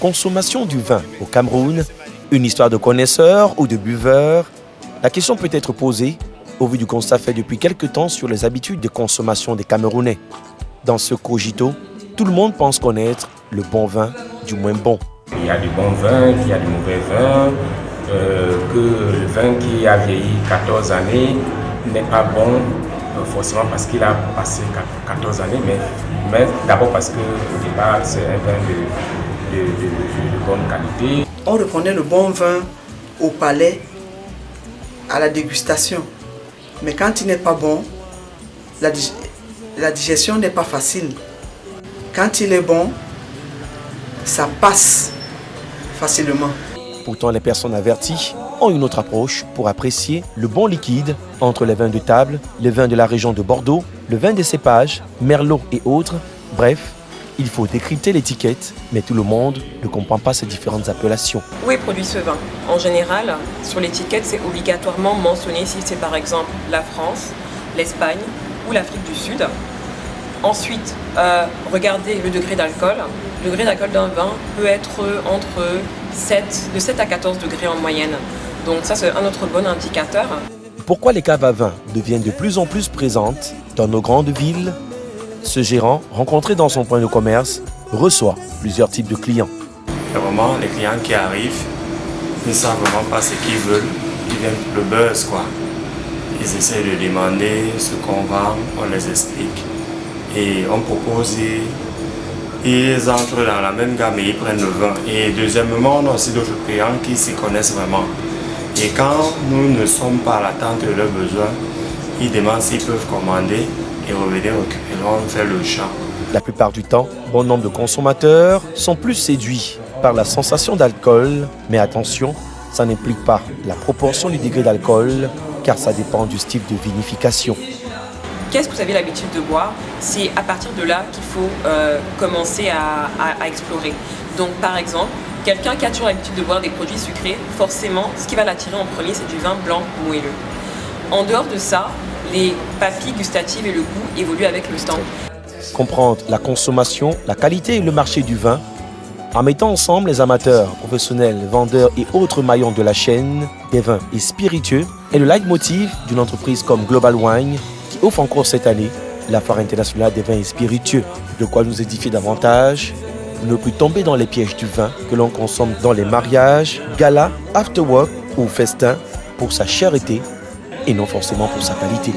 Consommation du vin au Cameroun, une histoire de connaisseurs ou de buveurs? La question peut être posée au vu du constat fait depuis quelque temps sur les habitudes de consommation des Camerounais. Dans ce cogito, tout le monde pense connaître le bon vin du moins bon. Il y a du bon vin, il y a du mauvais vin, que le vin qui a vieilli 14 années n'est pas bon, forcément parce qu'il a passé 14 années, mais d'abord parce qu'au départ c'est un vin de bonne qualité. On reconnaît le bon vin au palais, à la dégustation. Mais quand il n'est pas bon, la digestion n'est pas facile. Quand il est bon, ça passe facilement. Pourtant, les personnes averties ont une autre approche pour apprécier le bon liquide entre les vins de table, les vins de la région de Bordeaux, le vin des cépages, Merlot et autres. Bref, il faut décrypter l'étiquette, mais tout le monde ne comprend pas ces différentes appellations. Où est produit ce vin? En général, sur l'étiquette, c'est obligatoirement mentionné si c'est par exemple la France, l'Espagne ou l'Afrique du Sud. Ensuite, regardez le degré d'alcool. Le degré d'alcool d'un vin peut être de 7 à 14 degrés en moyenne. Donc ça, c'est un autre bon indicateur. Pourquoi les caves à vin deviennent de plus en plus présentes dans nos grandes villes? Ce gérant, rencontré dans son point de commerce, reçoit plusieurs types de clients. Il y a vraiment les clients qui arrivent, ils ne savent vraiment pas ce qu'ils veulent, ils viennent pour le buzz quoi. Ils essaient de demander ce qu'on vend, on les explique et on propose, ils entrent dans la même gamme et ils prennent le vin. Et deuxièmement, on a aussi d'autres clients qui s'y connaissent vraiment. Et quand nous ne sommes pas à l'attente de leurs besoins, ils demandent s'ils peuvent commander et revenir récupérer, on fait le champ. La plupart du temps, bon nombre de consommateurs sont plus séduits par la sensation d'alcool, mais attention, ça n'implique pas la proportion du degré d'alcool, car ça dépend du style de vinification. Qu'est-ce que vous avez l'habitude de boire? C'est à partir de là qu'il faut commencer à explorer. Donc par exemple, quelqu'un qui a toujours l'habitude de boire des produits sucrés, forcément, ce qui va l'attirer en premier, c'est du vin blanc moelleux. En dehors de ça, les papilles gustatives et le goût évoluent avec le temps. Comprendre la consommation, la qualité et le marché du vin, en mettant ensemble les amateurs, professionnels, vendeurs et autres maillons de la chaîne des vins et spiritueux, est le leitmotiv d'une entreprise comme Global Wine qui offre encore cette année la Foire internationale des vins et spiritueux. De quoi nous édifier davantage, ne plus tomber dans les pièges du vin que l'on consomme dans les mariages, galas, afterwork ou festins pour sa cherté et non forcément pour sa qualité.